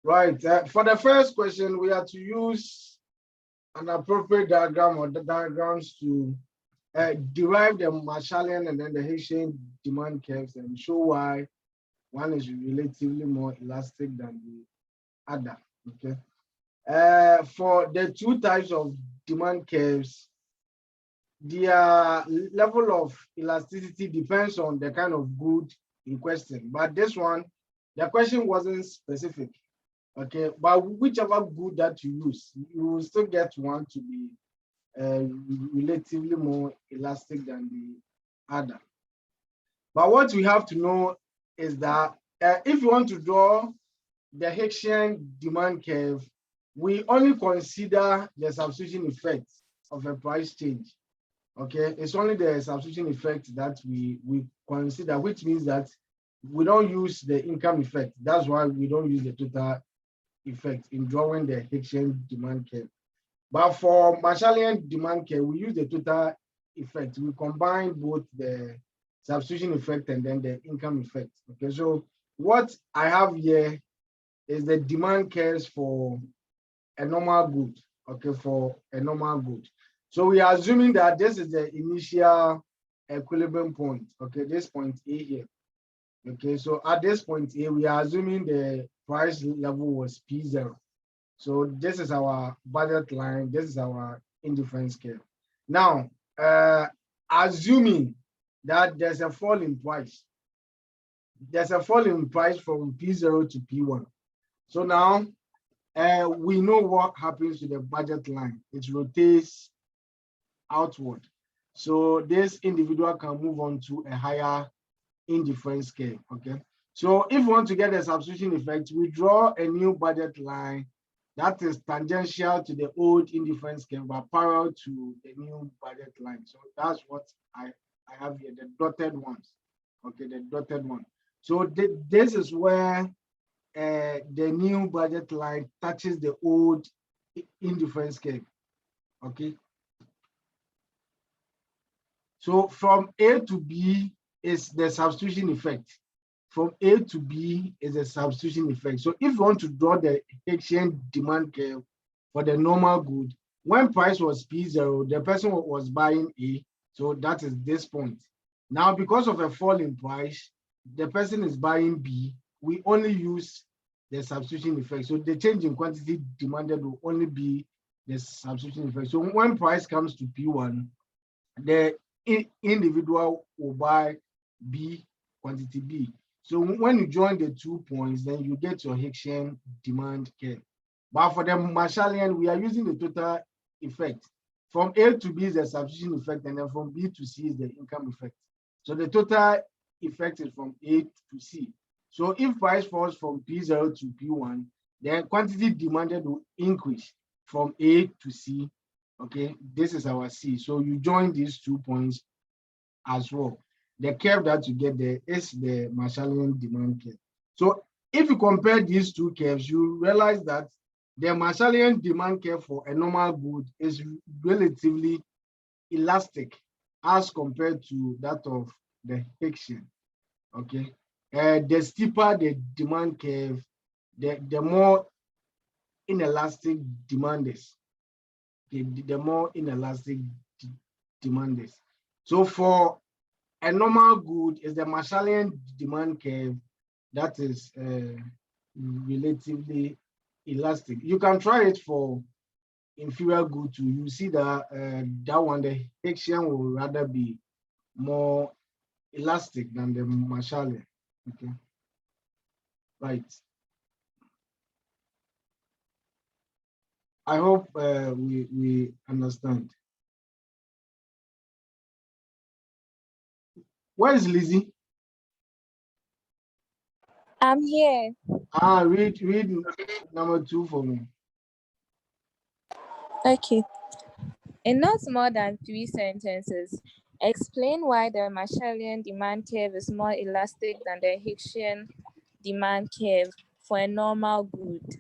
Right. For the first question, we are to use an appropriate diagram or the diagrams to derive the Marshallian and then the Hicksian demand curves and show why one is relatively more elastic than the other. Okay. For the two types of demand curves, their level of elasticity depends on the kind of good in question. But this one, the question wasn't specific. Okay, but whichever good that you use, you will still get one to be relatively more elastic than the other. But what we have to know is that if you want to draw the Hicksian demand curve, we only consider the substitution effect of a price change. Okay, it's only the substitution effect that we consider, which means that we don't use the income effect. That's why we don't use the total effect in drawing the Hicksian demand curve. But for Marshallian demand curve, we use the total effect. We combine both the substitution effect and then the income effect. Okay, so what I have here is the demand curves for a normal good. Okay, for a normal good. So we are assuming that this is the initial equilibrium point. Okay, this point A here. Okay, so at this point A, we are assuming the price level was P0. So this is our budget line. This is our indifference curve. Now, assuming that there's a fall in price, there's a fall in price from P0 to P1. So now we know what happens to the budget line. It rotates outward. So this individual can move on to a higher indifference curve. Okay. So if we want to get a substitution effect, we draw a new budget line that is tangential to the old indifference curve, but parallel to the new budget line. So that's what I have here, the dotted ones. Okay, the dotted one. So this is where the new budget line touches the old indifference curve. Okay. So from A to B is the substitution effect. From A to B is a substitution effect. So if you want to draw the Hicksian demand curve for the normal good, when price was P0, the person was buying A, so that is this point. Now, because of a fall in price, the person is buying B, we only use the substitution effect. So the change in quantity demanded will only be the substitution effect. So when price comes to P1, the individual will buy B, quantity B. So when you join the 2 points, then you get your Hicksian demand curve. But for the Marshallian, we are using the total effect. From A to B is the substitution effect, and then from B to C is the income effect. So the total effect is from A to C. So if price falls from P0 to P1, then quantity demanded will increase from A to C. Okay, this is our C. So you join these 2 points as well. The curve that you get there is the Marshallian demand curve. So if you compare these two curves, you realize that the Marshallian demand curve for a normal good is relatively elastic as compared to that of the Hicksian. Okay, the steeper the demand curve, the more inelastic demand is. The more inelastic demand is. So for a normal good is the Marshallian demand curve that is relatively elastic. You can try it for inferior good too. You see that that one, the Hicksian will rather be more elastic than the Marshallian. Okay, right. I hope we understand. Where is Lizzie? I'm here. Read number 2 for me. Okay. In not more than 3 sentences, explain why the Marshallian demand curve is more elastic than the Hicksian demand curve for a normal good.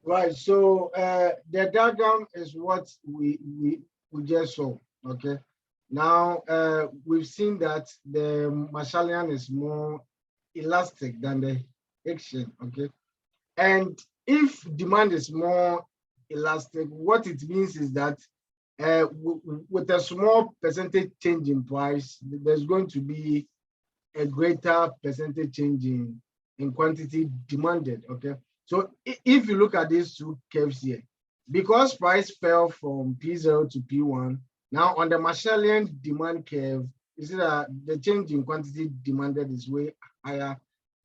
Right. So the diagram is what we just saw. Okay. Now we've seen that the Marshallian is more elastic than the Hicksian. Okay. And if demand is more elastic, what it means is that with a small percentage change in price, there's going to be a greater percentage change in quantity demanded. Okay, so if you look at these two curves here, because price fell from P0 to P1, now on the Marshallian demand curve, you see that the change in quantity demanded is way higher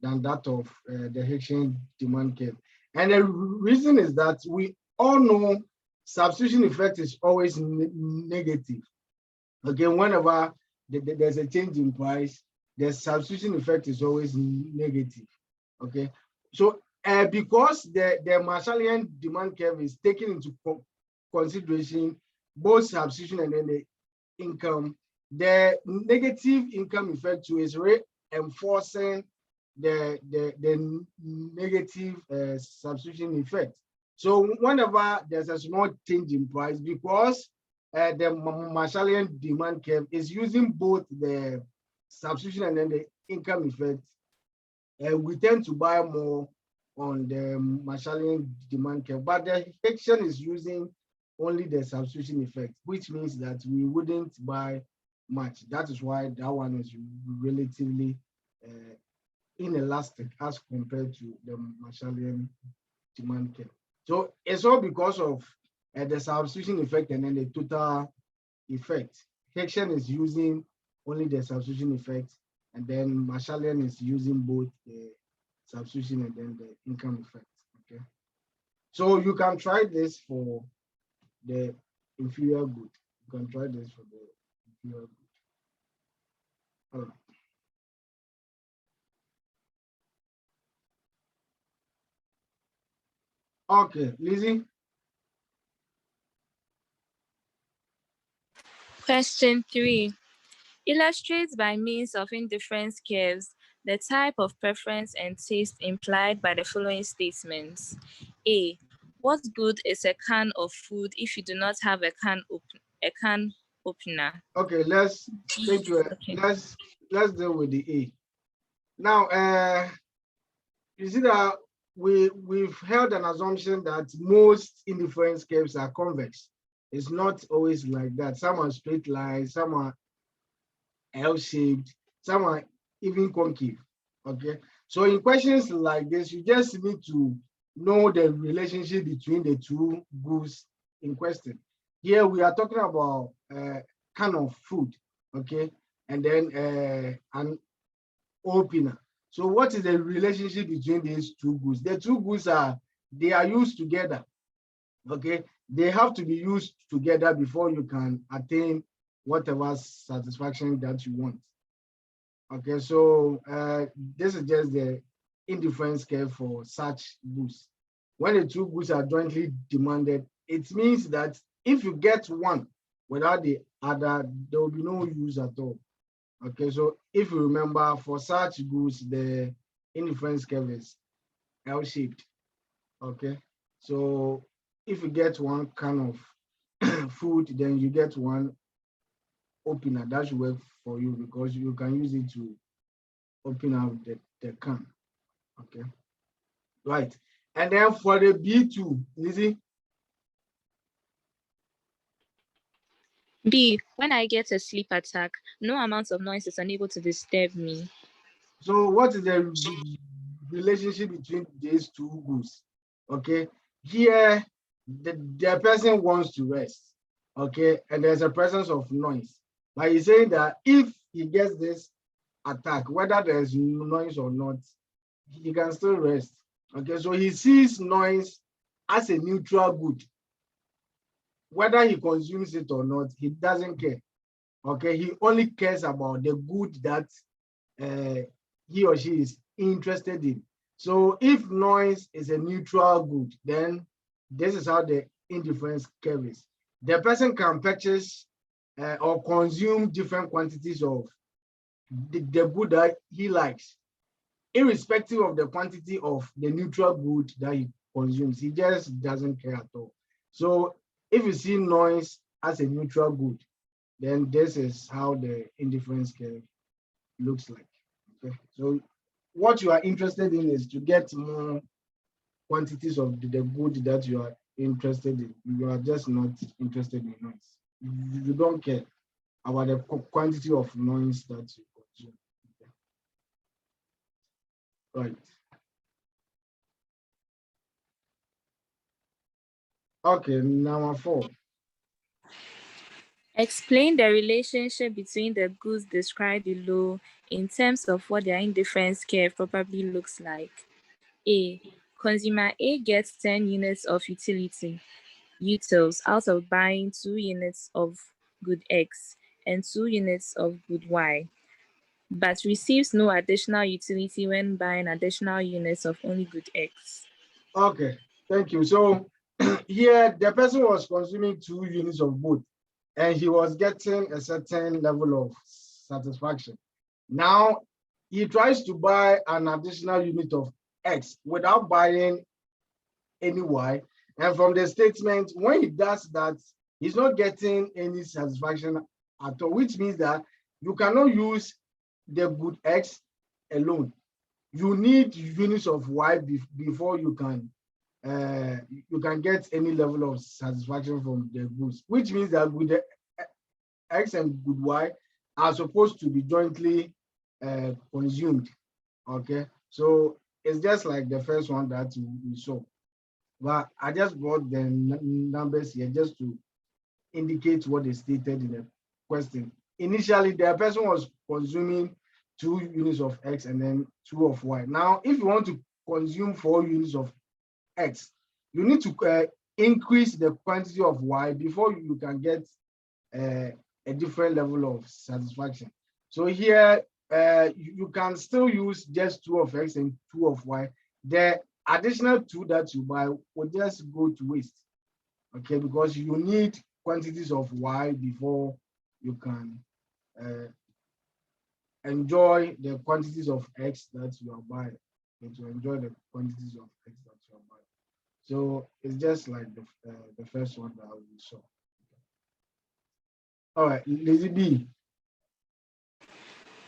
than that of the Hicksian demand curve. And the reason is that we all know substitution effect is always negative. Okay, whenever there's a change in price, the substitution effect is always negative. Okay, so because the Marshallian demand curve is taking into consideration both substitution and then the income, the negative income effect too is reinforcing the negative substitution effect. So whenever there's a small change in price, because the Marshallian demand curve is using both the substitution and then the income effect, we tend to buy more on the Marshallian demand curve, but the Hicksian is using only the substitution effect, which means that we wouldn't buy much. That is why that one is relatively inelastic as compared to the Marshallian demand curve. So it's all because of the substitution effect and then the total effect. Hicksian is using only the substitution effect, and then Marshallian is using both the substitution and then the income effect. Okay, so you can try this for the inferior good. You can try this for the inferior good. All right. Okay, Lizzie. Question 3. Illustrates by means of indifference curves the type of preference and taste implied by the following statements. A. What good is a can of food if you do not have a can opener? Okay, let's take to Okay. let's deal with the A. Now, you see that we've held an assumption that most indifference curves are convex. It's not always like that. Some are straight lines, some are L-shaped, some are even concave. Okay, so in questions like this, you just need to know the relationship between the two groups in question. Here we are talking about kind of food, okay, and then an opener. So what is the relationship between these two goods? The two goods they are used together. Okay, they have to be used together before you can attain whatever satisfaction that you want. Okay, so this is just the indifference curve for such goods. When the two goods are jointly demanded, it means that if you get one without the other, there will be no use at all. Okay, so if you remember, for such goods, the indifference curve is L-shaped. Okay, so if you get one kind of food, then you get one opener. That should work for you because you can use it to open up the can. Okay, right. And then for the B2, Lizzie. B. When I get a sleep attack, no amount of noise is unable to disturb me. So what is the relationship between these two goods? Okay, here the person wants to rest. Okay, and there's a presence of noise. But he's saying that if he gets this attack, whether there's noise or not, he can still rest. Okay, so he sees noise as a neutral good. Whether he consumes it or not, he doesn't care. Okay, he only cares about the good that he or she is interested in. So if noise is a neutral good, then this is how the indifference curve is. The person can purchase or consume different quantities of the good that he likes, irrespective of the quantity of the neutral good that he consumes. He just doesn't care at all. So if you see noise as a neutral good, then this is how the indifference curve looks like. Okay, so what you are interested in is to get more quantities of the good that you are interested in. You are just not interested in noise. You don't care about the quantity of noise that you consume. Right. Okay, number 4. Explain the relationship between the goods described below in terms of what their indifference curve probably looks like. A. Consumer A gets 10 units of utils out of buying 2 units of good X and 2 units of good Y, but receives no additional utility when buying additional units of only good X. Okay, thank you. So here the person was consuming 2 units of both, and he was getting a certain level of satisfaction. Now he tries to buy an additional unit of X without buying any Y. And from the statement, when he does that, he's not getting any satisfaction at all, which means that you cannot use the good X alone. You need units of Y before you can get any level of satisfaction from the goods, which means that good X and good Y are supposed to be jointly consumed. Okay, so it's just like the first one that we saw. But I just brought the numbers here just to indicate what is stated in the question. Initially, the person was consuming 2 units of X and then 2 of Y. Now, if you want to consume 4 units of X, you need to increase the quantity of Y before you can get a different level of satisfaction. So here, you can still use just 2 of X and 2 of Y. The additional 2 that you buy will just go to waste, okay, because you need quantities of Y before you can enjoy the quantities of X that you are buying, and to enjoy the quantities of X that you are buying. So it's just like the first one that we saw. All right, Lizzie B.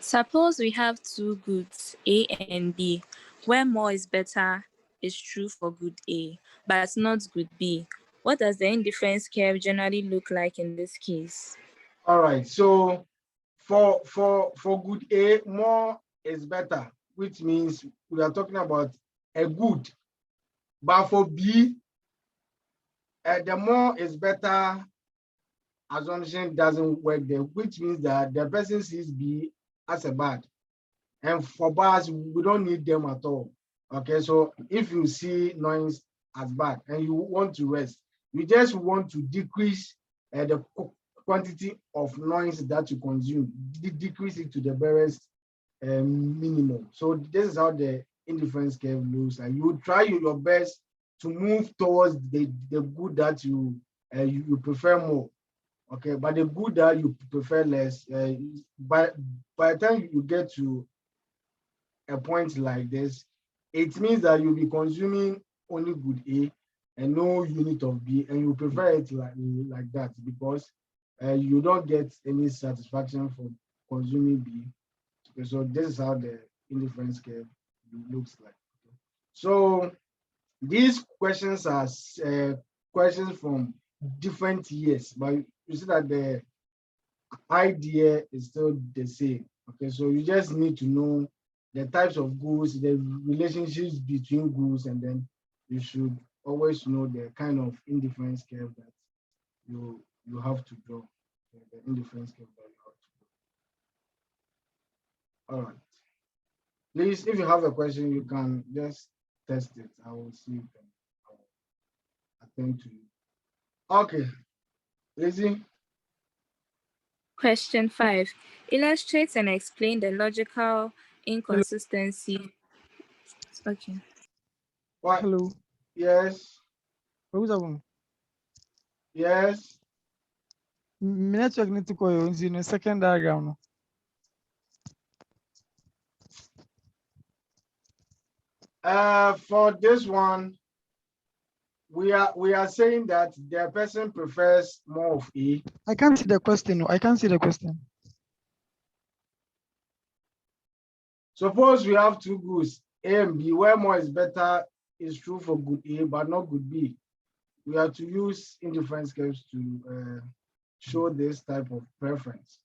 Suppose we have 2 goods, A and B, where more is better is true for good A, but not good B. What does the indifference curve generally look like in this case? All right, so for good A, more is better, which means we are talking about a good. But for B, the more is better assumption doesn't work there, which means that the person sees B as a bad. And for bars, we don't need them at all. Okay, so if you see noise as bad and you want to rest, you just want to decrease the quantity of noise that you consume, decrease it to the barest minimum. So this is how the indifference curve looks like. You try your best to move towards the good that you prefer more. Okay, but the good that you prefer less, by the time you get to a point like this, it means that you'll be consuming only good A and no unit of B, and you prefer it like that because you don't get any satisfaction from consuming B. Okay, so this is how the indifference curve looks like. Okay. So these questions are questions from different years, but you see that the idea is still the same. Okay, so you just need to know the types of goods, the relationships between goods, and then you should always know the kind of indifference curve that you have to draw. The indifference curve that you have to draw. All right. Please, if you have a question, you can just test it. I will see if I will attend to you. Okay, Lizzie. Question 5. Illustrate and explain the logical inconsistency. Okay. What? Hello. Yes. Who's that one? Yes. Network need to call you in the second diagram. For this one, we are saying that the person prefers more of A. I can't see the question. I can't see the question. Suppose we have 2 goods, A and B, where more is better is true for good A, but not good B. We have to use indifference curves to show this type of preference.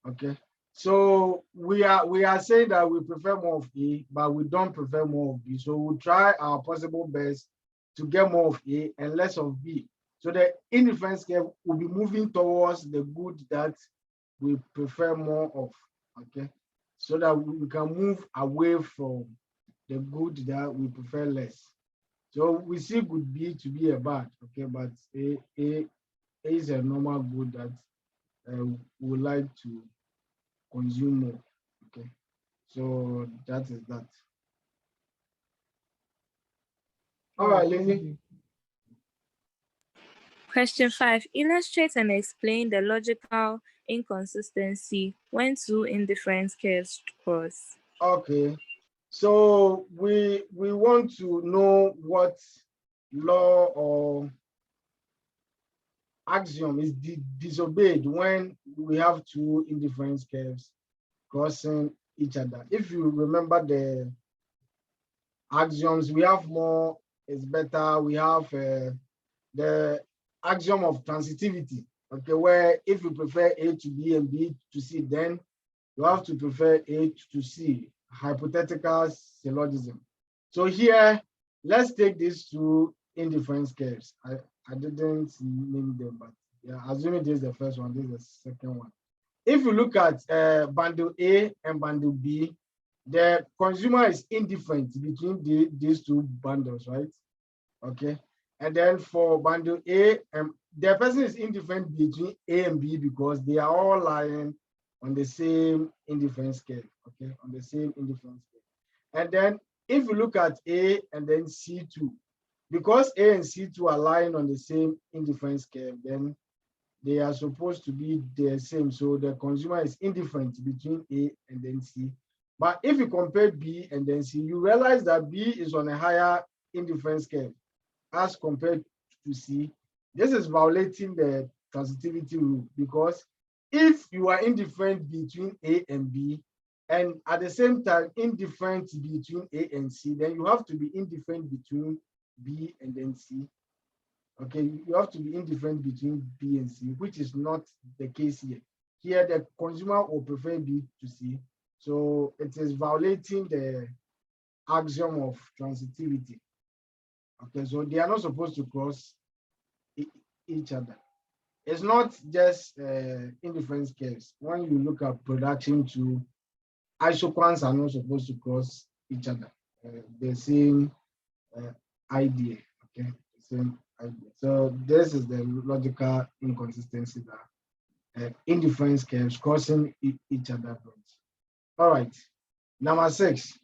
Okay. So we are saying that we prefer more of A, but we don't prefer more of B. So we'll try our possible best to get more of A and less of B. So the indifference curve will be moving towards the good that we prefer more of. Okay. So that we can move away from the good that we prefer less. So we see good B to be a bad, okay, but A is a normal good that we would like to consume more, okay. So that is that. All right, Lizzie. Question 5. Illustrate and explain the logical inconsistency when two indifference curves cross. Okay. So we want to know what law or axiom is disobeyed when we have two indifference curves crossing each other. If you remember the axioms, we have more is better. We have the axiom of transitivity, okay, where if you prefer A to B and B to C, then you have to prefer A to C, hypothetical syllogism. So here, let's take these two indifference curves. I didn't name them, but yeah, assuming this is the first one, this is the second one. If you look at bundle A and bundle B, the consumer is indifferent between these two bundles, right? Okay. And then for bundle A, the person is indifferent between A and B because they are all lying on the same indifference curve, okay, on the same indifference curve. And then if you look at A and then C2, because A and C2 are lying on the same indifference curve, then they are supposed to be the same. So the consumer is indifferent between A and then C. But if you compare B and then C, you realize that B is on a higher indifference curve as compared to C. This is violating the transitivity rule because if you are indifferent between A and B, and at the same time indifferent between A and C, then you have to be indifferent between B and then C. Okay, you have to be indifferent between B and C, which is not the case here. Here, the consumer will prefer B to C. So it is violating the axiom of transitivity. Okay, so they are not supposed to cross each other. It's not just indifference curves. When you look at production to isoquants are not supposed to cross each other. The same idea, okay, the same idea. So this is the logical inconsistency that indifference curves crossing each other brings. All right, number 6.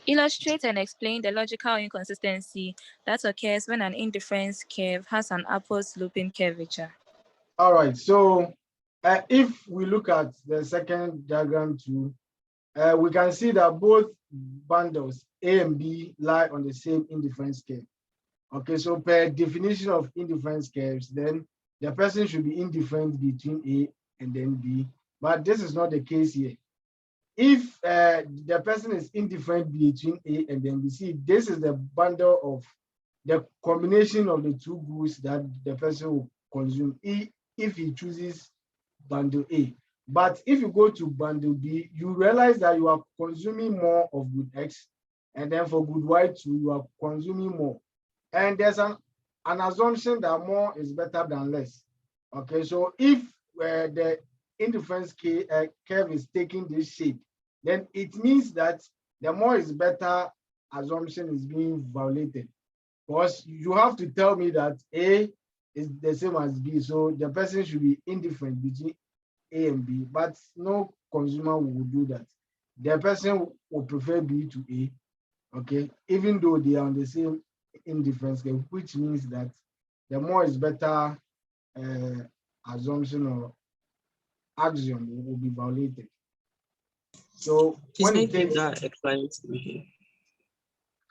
Illustrate and explain the logical inconsistency that occurs when an indifference curve has an upward sloping curvature. All right, so if we look at the second diagram too, we can see that both bundles A and B lie on the same indifference curve. Okay, so per definition of indifference curves, then the person should be indifferent between A and then B, but this is not the case here. If the person is indifferent between A and then B, see, this is the bundle of the combination of the two goods that the person will consume if he chooses bundle A. But if you go to bundle B, you realize that you are consuming more of good X, and then for good Y2, you are consuming more. And there's an assumption that more is better than less. Okay, so if the indifference curve is taking this shape, then it means that the more is better assumption is being violated. Because you have to tell me that A is the same as B, so the person should be indifferent between A and B, but no consumer will do that. The person will prefer B to A, okay, even though they are on the same indifference curve, which means that the more is better assumption or axiom will be violated. So Please when can you it take takes, that explanation again?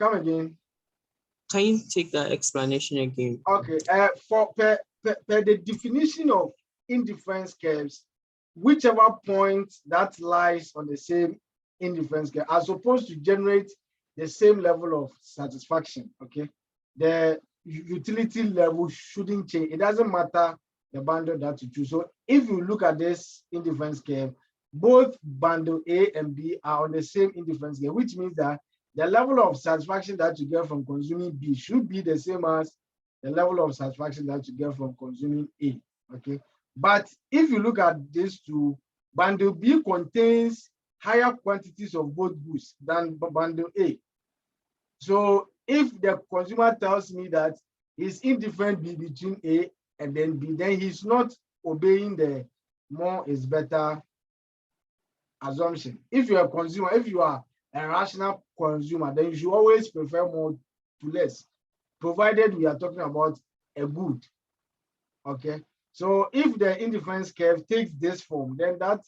come again. Can you take that explanation again? Okay, for per the definition of indifference curves, whichever point that lies on the same indifference curve are supposed to generate the same level of satisfaction, okay? The utility level shouldn't change. It doesn't matter the bundle that you choose. So if you look at this indifference curve, both bundle A and B are on the same indifference curve, which means that the level of satisfaction that you get from consuming B should be the same as the level of satisfaction that you get from consuming A, okay? But if you look at these two, bundle B contains higher quantities of both goods than bundle A. So if the consumer tells me that he's indifferent between A and then B, then he's not obeying the more is better assumption. If you're a consumer, if you are a rational consumer, then you should always prefer more to less, provided we are talking about a good, okay? So if the indifference curve takes this form, then that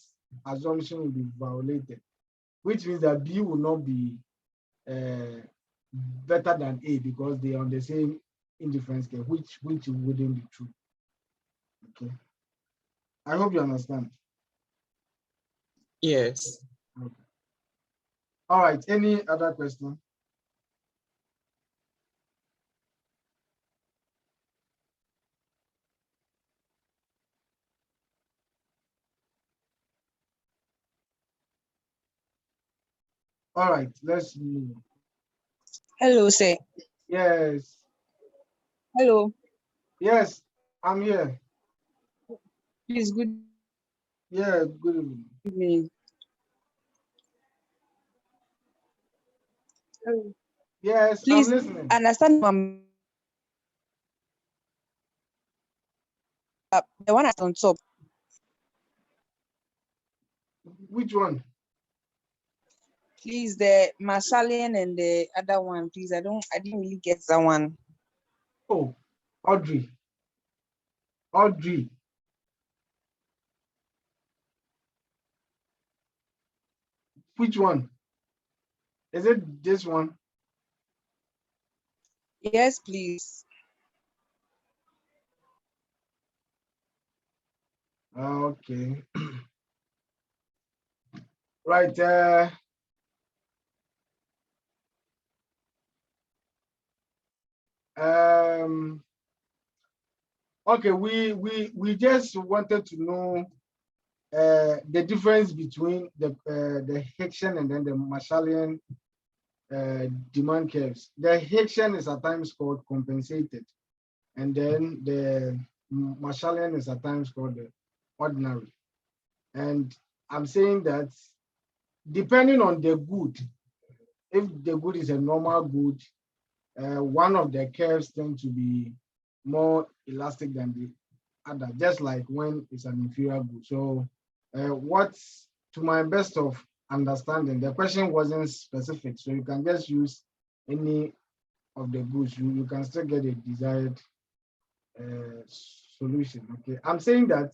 assumption will be violated, which means that B will not be better than A because they are on the same indifference curve, which wouldn't be true. Okay. I hope you understand. Yes. Okay. All right. Any other question? All right. Let's move. Hello, sir. Yes. Hello. Yes, I'm here. Please, good Yeah, good evening. evening. Hello. Yes, Please, I'm listening. understand the one that's on top. Which one? Please, the Marshallian and the other one, please. I didn't really get that one. Oh, Audrey. Audrey. Which one? Is it this one? Yes, please. Okay. Right. Okay, we just wanted to know the difference between the Hicksian and then the Marshallian demand curves. The Hicksian is at times called compensated, and then the Marshallian is at times called the ordinary. And I'm saying that depending on the good, if the good is a normal good, one of the curves tend to be more elastic than the other, just like when it's an inferior good. So what's, to my best of understanding, the question wasn't specific, so you can just use any of the goods. You can still get a desired solution, okay? I'm saying that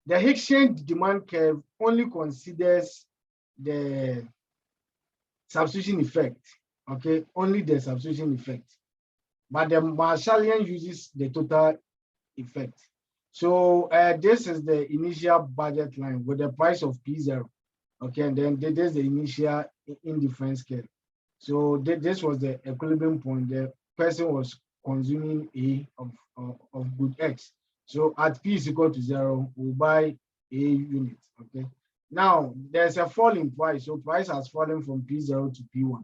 the Hicksian demand curve only considers the substitution effect, okay? Only the substitution effect. But the Marshallian uses the total effect. So this is the initial budget line with the price of P0, okay? And then there's the initial indifference curve. So this was the equilibrium point. The person was consuming A of good X. So at P is equal to 0, we'll buy A unit, okay? Now, there's a fall in price. So price has fallen from P0 to P1.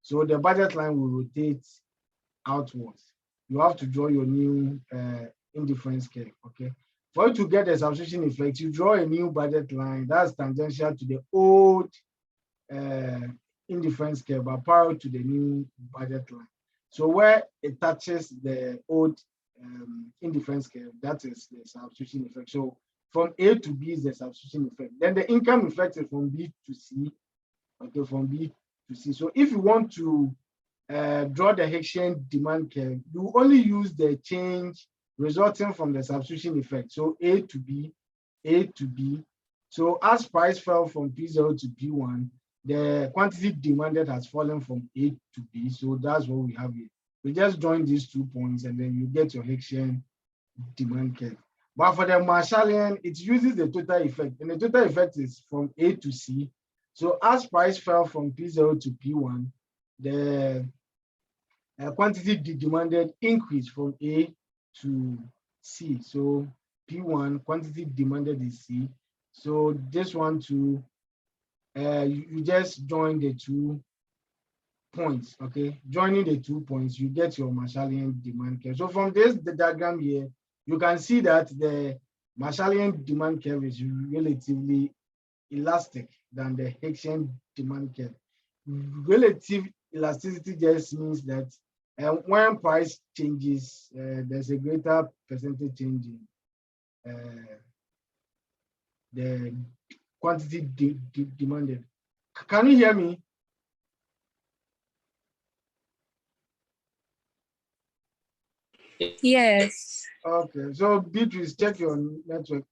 So the budget line will rotate outwards. You have to draw your new indifference curve, okay? For you to get the substitution effect, you draw a new budget line that's tangential to the old indifference curve, but parallel to the new budget line. So where it touches the old indifference curve, that is the substitution effect. So from A to B is the substitution effect. Then the income effect is from B to C, okay, from B to C. So if you want to draw the Hicksian demand curve, you only use the change resulting from the substitution effect. So A to B, A to B. So as price fell from P0 to P1, the quantity demanded has fallen from A to B. So that's what we have here. We just join these 2 points and then you get your Hicksian demand curve. But for the Marshallian, it uses the total effect, and the total effect is from A to C. So as price fell from P0 to P1, the quantity demanded increased from A to C. So P1 quantity demanded is C. So this one too, you just join the 2 points, okay? Joining the 2 points, you get your Marshallian demand curve. So from this the diagram here, you can see that the Marshallian demand curve is relatively elastic than the Hicksian demand curve. Relative elasticity just means that when price changes, there's a greater percentage change in the quantity demanded. Can you hear me? Yes. Okay, so Beatrice, check your network.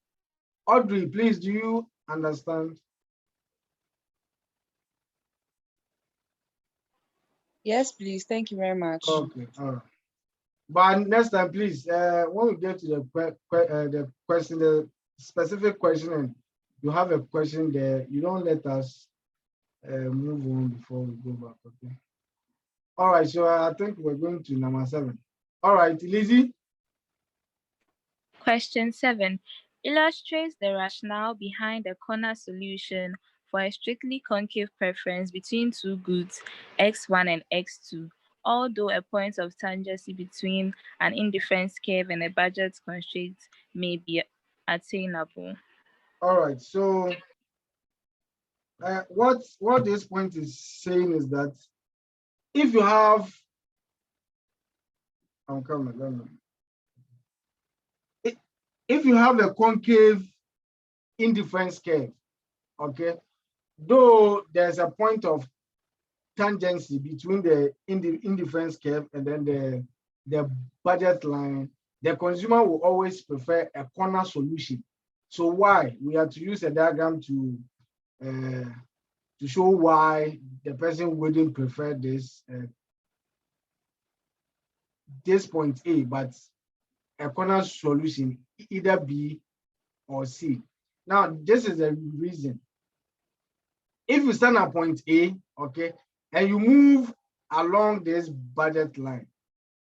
Audrey, please, do you understand? Yes, please. Thank you very much. Okay, all right. But next time, please, when we get to the question, the specific question, and you have a question there, you don't let us move on before we go back, okay? All right, so I think we're going to number 7. All right, Lizzie. Question 7 illustrates the rationale behind the corner solution for a strictly concave preference between 2 goods, x1 and x2, although a point of tangency between an indifference curve and a budget constraint may be attainable. All right, so what this point is saying is that if you have, I'm coming. If you have a concave indifference curve, okay, though there's a point of tangency between the indifference curve and then the budget line, the consumer will always prefer a corner solution. So why? We have to use a diagram to show why the person wouldn't prefer this point A, but a corner solution, either B or C. Now, this is the reason. If you stand at point A, okay, and you move along this budget line,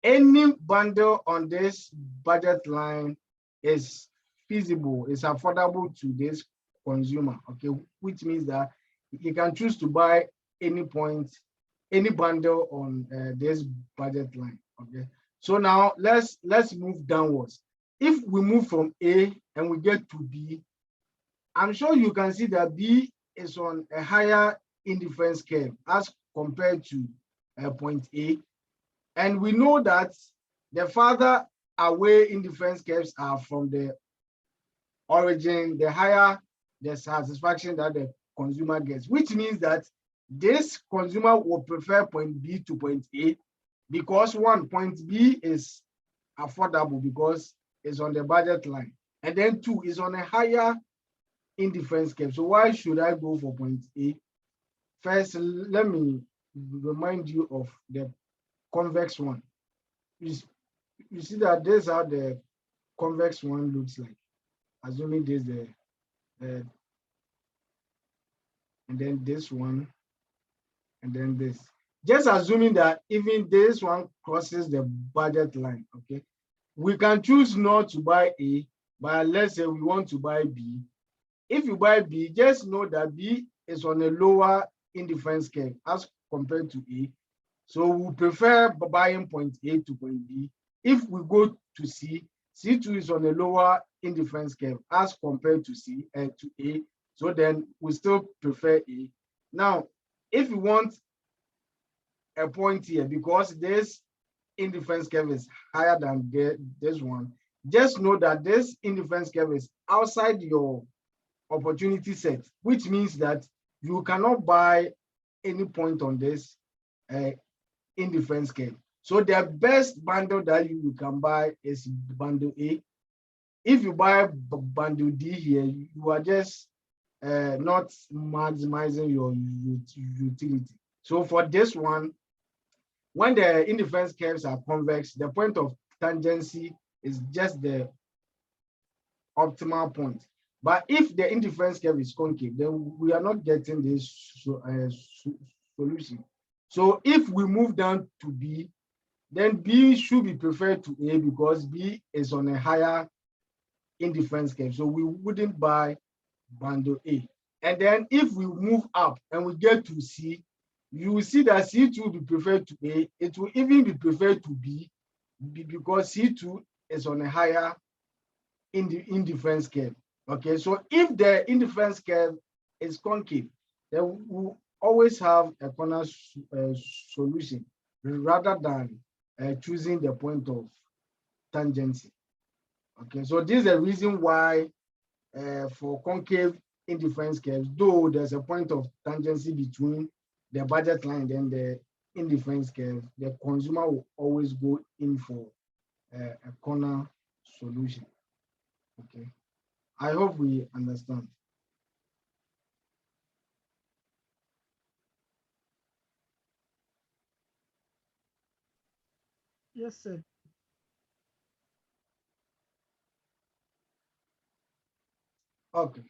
any bundle on this budget line is feasible, is affordable to this consumer, okay, which means that you can choose to buy any bundle on this budget line, okay. So now let's move downwards. If we move from A and we get to B, I'm sure you can see that B is on a higher indifference curve as compared to point A. And we know that the farther away indifference curves are from the origin, the higher the satisfaction that the consumer gets, which means that this consumer will prefer point B to point A because point B is affordable because it's on the budget line. And then 2 is on a higher indifference curve. So why should I go for point A? First, let me remind you of the convex one. You see that this is how the convex one looks like. Assuming this the and then this one, and then this. Just assuming that even this one crosses the budget line, okay? We can choose not to buy A, but let's say we want to buy B. If you buy B, just know that B is on a lower indifference curve as compared to A. So we prefer buying point A to point B. If we go to C, C2 is on a lower indifference curve as compared to C and to A. So then we still prefer A. Now, if you want a point here, because this indifference curve is higher than this one, just know that this indifference curve is outside your opportunity set, which means that you cannot buy any point on this indifference curve. So the best bundle that you can buy is bundle A. If you buy bundle D here, you are just not maximizing your utility. So for this one, when the indifference curves are convex, the point of tangency is just the optimal point. But if the indifference curve is concave, then we are not getting this solution. So if we move down to B, then B should be preferred to A because B is on a higher indifference curve. So we wouldn't buy bundle A. And then if we move up and we get to C, you will see that C2 will be preferred to A. It will even be preferred to B because C2 is on a higher indifference curve. Okay, so if the indifference curve is concave, then we will always have a corner solution rather than choosing the point of tangency. Okay, so this is the reason why for concave indifference curves, though there's a point of tangency between the budget line and the indifference curve, the consumer will always go in for a corner solution. Okay, I hope we understand. Yes, sir. Okay.